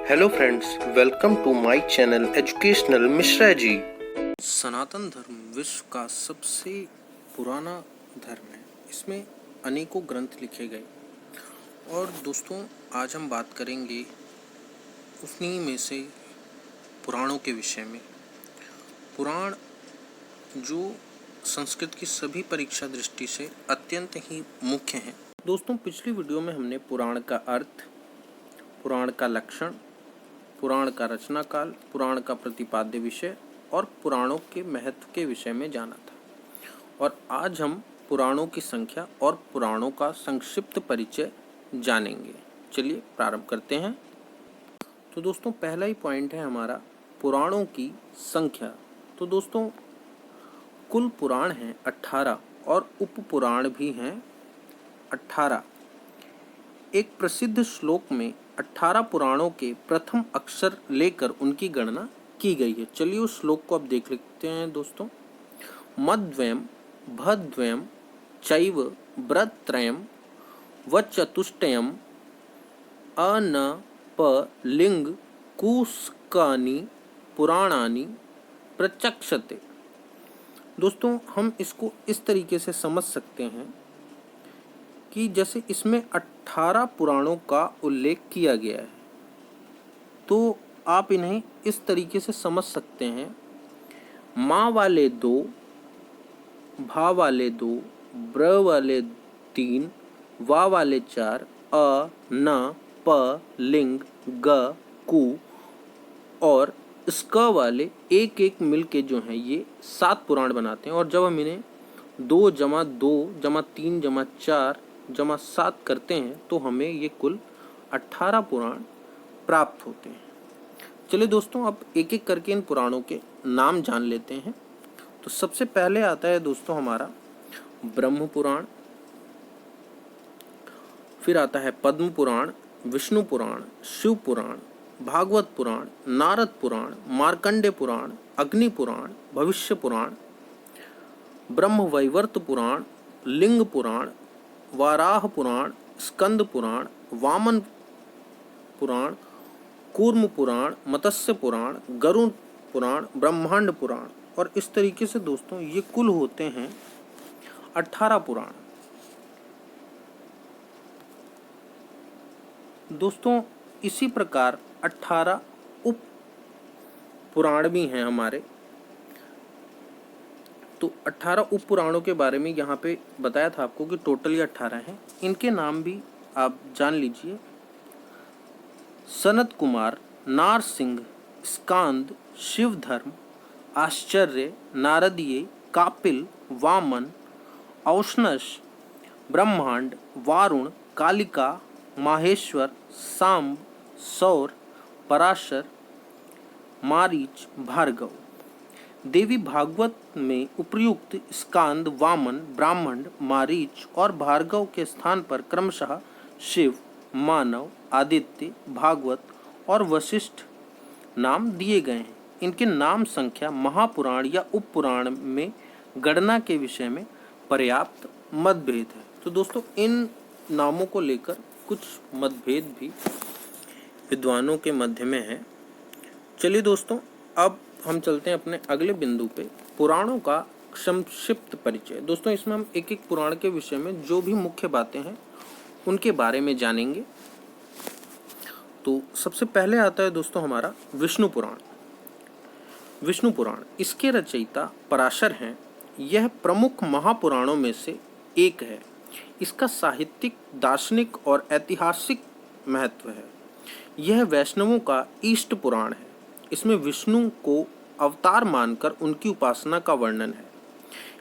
Hello friends, welcome to my channel educational Mishra ji. Sanatan Dharma विश्व का सबसे पुराना धर्म है। इसमें अनेकों ग्रंथ लिखे गए और दोस्तों आज हम बात करेंगे उन्हीं में से पुराणों के विषय में। पुराण जो संस्कृत की सभी परीक्षा दृष्टि से अत्यंत ही मुख्य हैं। दोस्तों पिछली वीडियो में हमने पुराण का अर्थ, पुराण का लक्षण, पुराण का रचना काल, पुराण का प्रतिपाद्य विषय और पुराणों के महत्व के विषय में जाना था। और आज हम पुराणों की संख्या और पुराणों का संक्षिप्त परिचय जानेंगे। चलिए प्रारंभ करते हैं। तो दोस्तों पहला ही पॉइंट है हमारा पुराणों की संख्या। तो दोस्तों कुल पुराण हैं 18 और उप पुराण भी हैं 18। एक प्रसिद्ध श्लोक में 18 पुराणों के प्रथम अक्षर लेकर उनकी गणना की गई है। चलिए उस श्लोक को अब देख लेते हैं दोस्तों। मद्वयम भद्वयम चैव व्रत्रयम वचतुष्टयम अनपलिंग कुस्कानि पुराणानि प्रचक्षते। दोस्तों हम इसको इस तरीके से समझ सकते हैं कि जैसे इसमें 18 पुराणों का उल्लेख किया गया है, तो आप इन्हें इस तरीके से समझ सकते हैं। माँ वाले 2, भा वाले 2, ब्र वाले 3, वा वाले 4, अ न प लिंग ग कु और स्क वाले एक एक मिलके जो हैं ये 7 पुराण बनाते हैं। और जब हम इन्हें 2 जमा 2 जमा 3 जमा 4 जमा 7 करते हैं तो हमें ये कुल 18 पुराण प्राप्त होते हैं। चलिए दोस्तों अब एक एक करके इन पुराणों के नाम जान लेते हैं। तो सबसे पहले आता है दोस्तों हमारा ब्रह्म पुराण, फिर आता है पद्म पुराण, विष्णु पुराण, शिव पुराण, भागवत पुराण, नारद पुराण, मार्कंडे पुराण, अग्नि पुराण, भविष्य पुराण, ब्रह्म वैवर्त पुराण, लिंग पुराण, वाराह पुराण, स्कंद पुराण, वामन पुराण, कूर्म पुराण, मत्स्य पुराण, गरुड़ पुराण, ब्रह्मांड पुराण। और इस तरीके से दोस्तों ये कुल होते हैं 18 पुराण। दोस्तों इसी प्रकार 18 उप पुराण भी हैं हमारे। तो 18 उप पुराणों के बारे में यहाँ पे बताया था आपको कि टोटल ये 18 हैं। इनके नाम भी आप जान लीजिए। सनत कुमार, नारसिंह, स्कांद, शिवधर्म, आश्चर्य, नारदीय, कापिल, वामन, औष्णस, ब्रह्मांड, वारुण, कालिका, माहेश्वर, सांब, सौर, पराशर, मारीच, भार्गव। देवी भागवत में उपर्युक्त स्कांद, वामन, ब्राह्मण, मारीच और भार्गव के स्थान पर क्रमशः शिव, मानव, आदित्य, भागवत और वशिष्ठ नाम दिए गए हैं। इनके नाम संख्या महापुराण या उपपुराण में गणना के विषय में पर्याप्त मतभेद है। तो दोस्तों इन नामों को लेकर कुछ मतभेद भी विद्वानों के मध्य में है। चलिए दोस्तों अब हम चलते हैं अपने अगले बिंदु पे, पुराणों का संक्षिप्त परिचय। दोस्तों इसमें हम एक एक पुराण के विषय में जो भी मुख्य बातें हैं उनके बारे में जानेंगे। तो सबसे पहले आता है दोस्तों हमारा विष्णु पुराण। विष्णु पुराण, इसके रचयिता पराशर हैं। यह प्रमुख महापुराणों में से एक है। इसका साहित्यिक, दार्शनिक और ऐतिहासिक महत्व है। यह वैष्णवों का इष्ट पुराण है। इसमें विष्णु को अवतार मानकर उनकी उपासना का वर्णन है।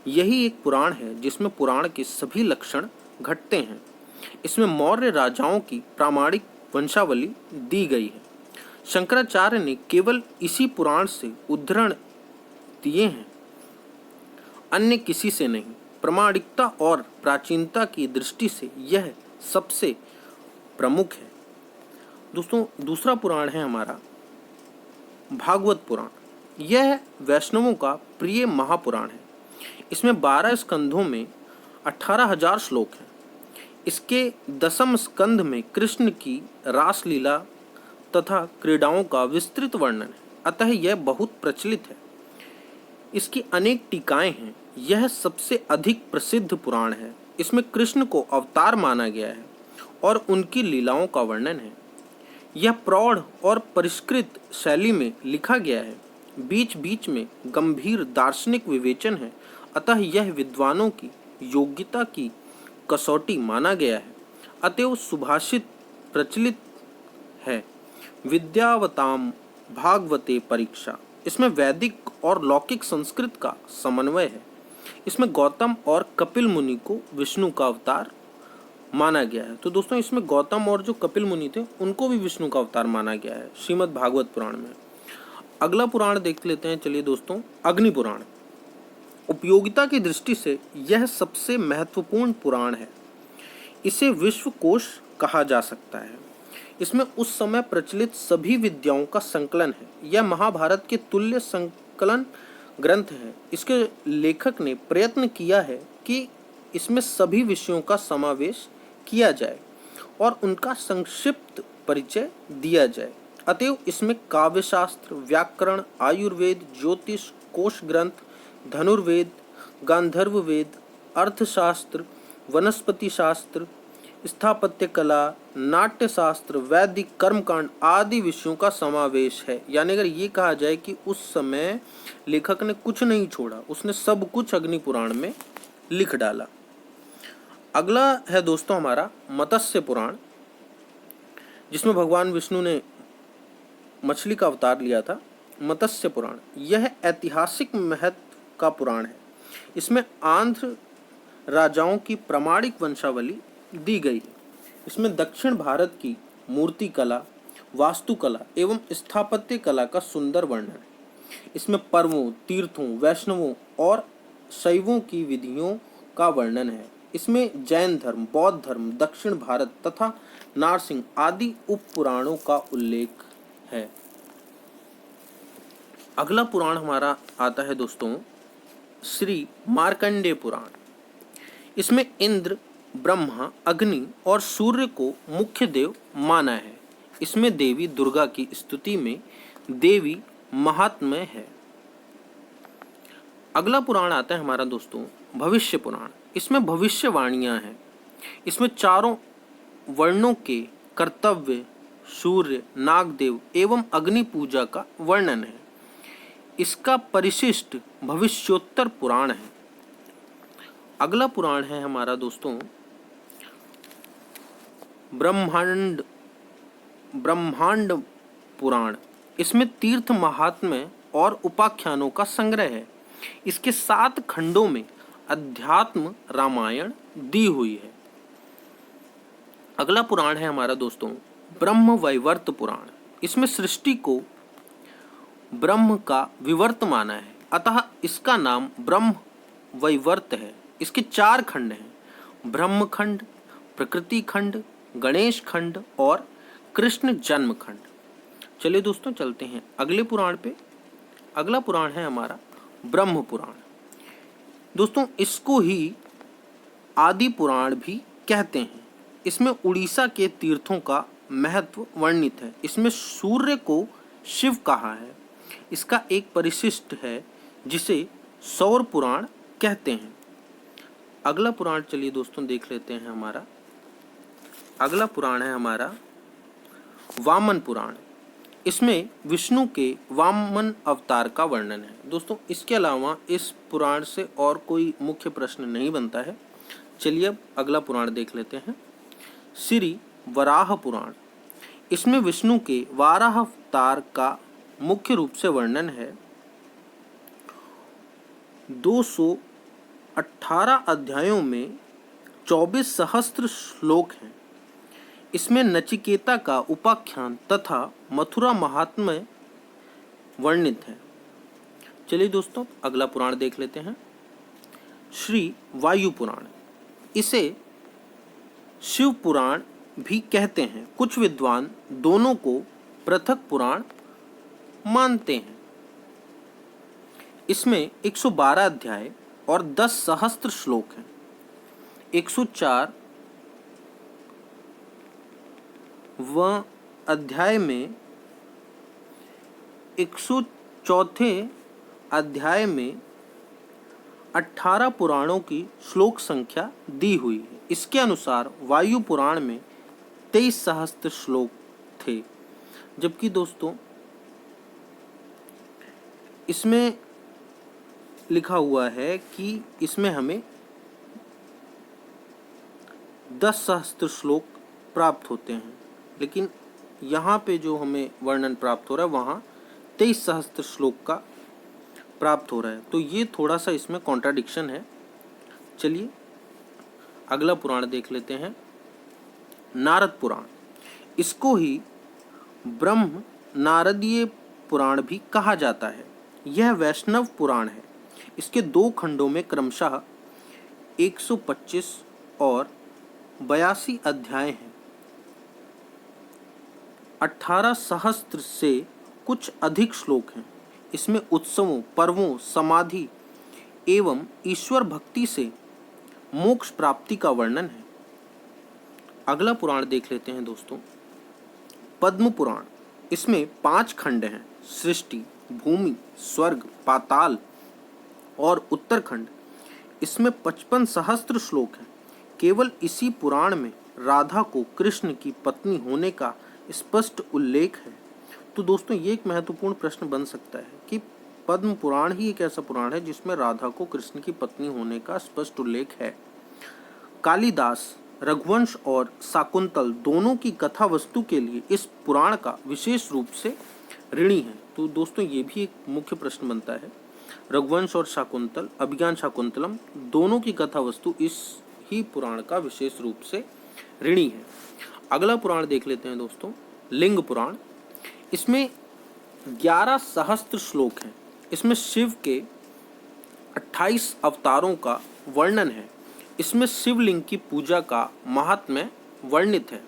यही एक पुराण है जिसमें पुराण के सभी लक्षण घटते हैं। इसमें मौर्य राजाओं की प्रामाणिक वंशावली दी गई है। शंकराचार्य ने केवल इसी पुराण से उद्धरण दिए हैं, अन्य किसी से नहीं। प्रामाणिकता और प्राचीनता की दृष्टि से यह सबसे प्रमुख है। दोस्तों दूसरा पुराण है हमारा भागवत पुराण। यह वैष्णवों का प्रिय महापुराण है। इसमें 12 स्कंधों में 18,000 श्लोक हैं। इसके 10वें स्कंध में कृष्ण की रासलीला तथा क्रीड़ाओं का विस्तृत वर्णन है, अतः यह बहुत प्रचलित है। इसकी अनेक टीकाएं हैं। यह सबसे अधिक प्रसिद्ध पुराण है। इसमें कृष्ण को अवतार माना गया है और उनकी लीलाओं का वर्णन है। यह प्रौढ़ और परिष्कृत शैली में लिखा गया है। बीच बीच में गंभीर दार्शनिक विवेचन है, अतः यह विद्वानों की योग्यता की कसौटी माना गया है। अतएव सुभाषित प्रचलित है। विद्यावताम भागवते परीक्षा, इसमें वैदिक और लौकिक संस्कृत का समन्वय है। इसमें गौतम और कपिल मुनि को विष्णु का अवतार माना गया है। तो दोस्तों इसमें गौतम और जो कपिल मुनि थे उनको भी विष्णु का अवतार माना गया है श्रीमद् भागवत पुराण में। अगला पुराण देख लेते हैं। चलिए दोस्तों, अग्नि पुराण। उपयोगिता की दृष्टि से यह सबसे महत्वपूर्ण पुराण है। इसे विश्व कोश कहा जा सकता है। इसमें उस समय प्रचलित सभी विद्याओं का संकलन है। यह महाभारत के तुल्य संकलन ग्रंथ है। इसके लेखक ने प्रयत्न किया है कि इसमें सभी विषयों का समावेश किया जाए और उनका संक्षिप्त परिचय दिया जाए। अतएव इसमें काव्यशास्त्र, व्याकरण, आयुर्वेद, ज्योतिष, कोश ग्रंथ, धनुर्वेद, गांधर्व वेद, अर्थशास्त्र, वनस्पति शास्त्र, स्थापत्य कला, नाट्य शास्त्र, वैदिक कर्मकांड आदि विषयों का समावेश है। यानी अगर ये कहा जाए कि उस समय लेखक ने कुछ नहीं छोड़ा, उसने सब कुछ अग्नि पुराण में लिख डाला। अगला है दोस्तों हमारा मत्स्य पुराण, जिसमें भगवान विष्णु ने मछली का अवतार लिया था। मत्स्य पुराण यह ऐतिहासिक महत्व का पुराण है। इसमें आंध्र राजाओं की प्रामाणिक वंशावली दी गई है। इसमें दक्षिण भारत की मूर्ति कला, वास्तुकला एवं स्थापत्य कला का सुंदर वर्णन है। इसमें पर्वों, तीर्थों, वैष्णवों और शैवों की विधियों का वर्णन है। इसमें जैन धर्म, बौद्ध धर्म, दक्षिण भारत तथा नारसिंह आदि उप पुराणों का उल्लेख है। अगला पुराण हमारा आता है दोस्तों श्री मार्कंडेय पुराण। इसमें इंद्र, ब्रह्मा, अग्नि और सूर्य को मुख्य देव माना है। इसमें देवी दुर्गा की स्तुति में देवी महात्म्य है। अगला पुराण आता है हमारा दोस्तों भविष्य पुराण। इसमें भविष्यवाणियां हैं। इसमें चारों वर्णों के कर्तव्य, सूर्य, नागदेव एवं अग्नि पूजा का वर्णन है। इसका परिशिष्ट भविष्योत्तर पुराण है। अगला पुराण है हमारा दोस्तों ब्रह्मांड पुराण। इसमें तीर्थ महात्म्य और उपाख्यानों का संग्रह है। इसके 7 खंडों में अध्यात्म रामायण दी हुई है। अगला पुराण है हमारा दोस्तों ब्रह्म वैवर्त पुराण। इसमें सृष्टि को ब्रह्म का विवर्त माना है, अतः इसका नाम ब्रह्म वैवर्त है। इसके 4 खंड हैं, ब्रह्म खंड, प्रकृति खंड, गणेश खंड और कृष्ण जन्म खंड। चलिए दोस्तों चलते हैं अगले पुराण पे। अगला पुराण है हमारा ब्रह्म पुराण। दोस्तों इसको ही आदि पुराण भी कहते हैं। इसमें उड़ीसा के तीर्थों का महत्व वर्णित है। इसमें सूर्य को शिव कहा है। इसका एक परिशिष्ट है जिसे सौर पुराण कहते हैं। अगला पुराण चलिए दोस्तों देख लेते हैं हमारा। अगला पुराण है हमारा वामन पुराण। इसमें विष्णु के वामन अवतार का वर्णन है। दोस्तों इसके अलावा इस पुराण से और कोई मुख्य प्रश्न नहीं बनता है। चलिए अब अगला पुराण देख लेते हैं श्री वराह पुराण। इसमें विष्णु के वाराह अवतार का मुख्य रूप से वर्णन है। 218 अध्यायों में 24 सहस्त्र श्लोक हैं। इसमें नचिकेता का उपाख्यान तथा मथुरा महात्म्य वर्णित है। चलिए दोस्तों अगला पुराण देख लेते हैं श्री वायु पुराण। इसे शिव पुराण भी कहते हैं। कुछ विद्वान दोनों को पृथक पुराण मानते हैं। इसमें 112 अध्याय और 10 सहस्त्र श्लोक हैं। 104 अध्याय में 104 अध्याय में 18 पुराणों की श्लोक संख्या दी हुई है। इसके अनुसार वायु पुराण में 23 सहस्त्र श्लोक थे, जबकि दोस्तों इसमें लिखा हुआ है कि इसमें हमें 10 सहस्त्र श्लोक प्राप्त होते हैं, लेकिन यहाँ पे जो हमें वर्णन प्राप्त हो रहा है वहाँ 23 सहस्त्र श्लोक का प्राप्त हो रहा है। तो ये थोड़ा सा इसमें कॉन्ट्राडिक्शन है। चलिए अगला पुराण देख लेते हैं, नारद पुराण। इसको ही ब्रह्म नारदीय पुराण भी कहा जाता है। यह वैष्णव पुराण है। इसके 2 खंडों में क्रमशः 125 और 82 अध्याय हैं। 18 सहस्त्र से कुछ अधिक श्लोक हैं। इसमें उत्सवों, पर्वों, समाधि एवं ईश्वर भक्ति से मोक्ष प्राप्ति का वर्णन है। अगला पुराण देख लेते हैं दोस्तों, पद्म पुराण। इसमें 5 खंड हैं, सृष्टि, भूमि, स्वर्ग, पाताल और उत्तरखंड। इसमें 55 सहस्त्र श्लोक हैं। केवल इसी पुराण में राधा को कृष्ण की पत्नी होने का स्पष्ट उल्लेख है। तो दोस्तों ये एक महत्वपूर्ण प्रश्न बन सकता है कि पद्म पुराण ही एक ऐसा पुराण है जिसमें राधा को कृष्ण की पत्नी होने का स्पष्ट उल्लेख है। कालिदास रघुवंश और शाकुंतल दोनों की कथा वस्तु के लिए इस पुराण का विशेष रूप से ऋणी है। तो दोस्तों ये भी एक मुख्य प्रश्न बनता है। रघुवंश और शाकुंतल, अभिज्ञान शाकुंतलम दोनों की कथा वस्तु इस ही पुराण का विशेष रूप से ऋणी है। अगला पुराण देख लेते हैं दोस्तों, लिंग पुराण। इसमें 11 सहस्त्र श्लोक हैं। इसमें शिव के 28 अवतारों का वर्णन है। इसमें शिवलिंग की पूजा का महात्म्य वर्णित है।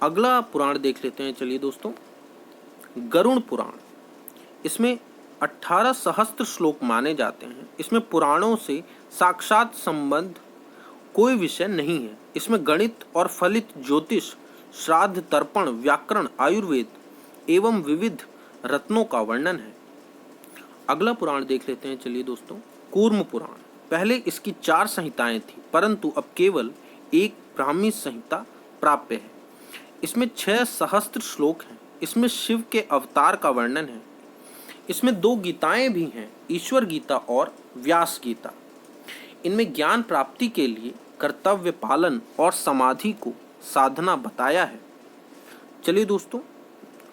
अगला पुराण देख लेते हैं, चलिए दोस्तों, गरुड़ पुराण। इसमें 18 सहस्त्र श्लोक माने जाते हैं। इसमें पुराणों से साक्षात संबंध कोई विषय नहीं है। इसमें गणित और फलित ज्योतिष, श्राद्ध, तर्पण, व्याकरण, आयुर्वेद एवं विविध रत्नों का वर्णन है। अगला पुराण देख लेते हैं, चलिए दोस्तों, कूर्म पुराण। पहले इसकी 4 संहिताएं थी, परंतु अब केवल एक ब्राह्मी संहिता प्राप्य है। इसमें 6 सहस्त्र श्लोक हैं। इसमें शिव के अवतार का वर्णन है। इसमें 2 गीताएं भी हैं, ईश्वर गीता और व्यास गीता। इनमें ज्ञान प्राप्ति के लिए कर्तव्य पालन और समाधि को साधना बताया है। चलिए दोस्तों,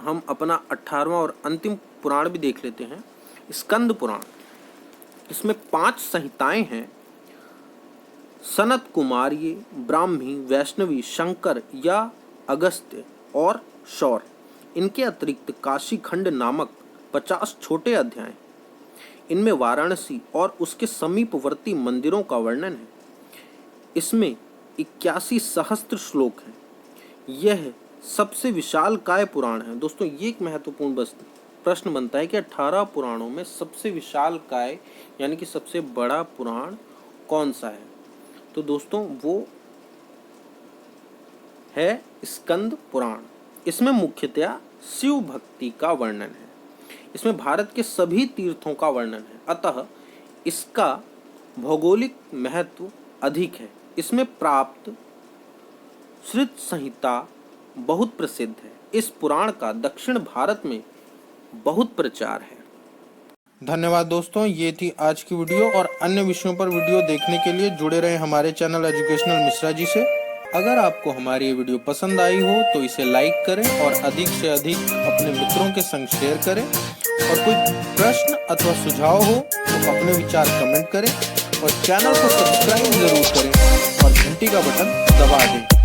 हम अपना 18वां और अंतिम पुराण भी देख लेते हैं, स्कंद पुराण। इसमें 5 संहिताएं हैं, सनत कुमारी, ब्राह्मी, वैष्णवी, शंकर या अगस्त्य और शौर। इनके अतिरिक्त काशी खंड नामक 50 छोटे अध्याय। इनमें वाराणसी और उसके समीपवर्ती मंदिरों का वर्णन है। इसमें 81 सहस्त्र श्लोक हैं। यह सबसे विशालकाय पुराण है। दोस्तों ये एक महत्वपूर्ण प्रश्न बनता है कि 18 पुराणों में सबसे विशालकाय यानी कि सबसे बड़ा पुराण कौन सा है। तो दोस्तों वो है स्कंद पुराण। इसमें मुख्यतया शिव भक्ति का वर्णन है। इसमें भारत के सभी तीर्थों का वर्णन है, अतः इसका भौगोलिक महत्व अधिक है। इसमें प्राप्त श्रुत संहिता बहुत प्रसिद्ध है। इस पुराण का दक्षिण भारत में बहुत प्रचार है। धन्यवाद दोस्तों, ये थी आज की वीडियो और अन्य विषयों पर वीडियो देखने के लिए जुड़े रहे हमारे चैनल एजुकेशनल मिश्रा जी से। अगर आपको हमारी ये वीडियो पसंद आई हो तो इसे लाइक करें और अधिक से अधिक अपने मित्रों के संग शेयर करें। और कोई प्रश्न अथवा सुझाव हो तो अपने विचार कमेंट करें और चैनल को सब्सक्राइब जरूर करें और घंटी का बटन दबा दें।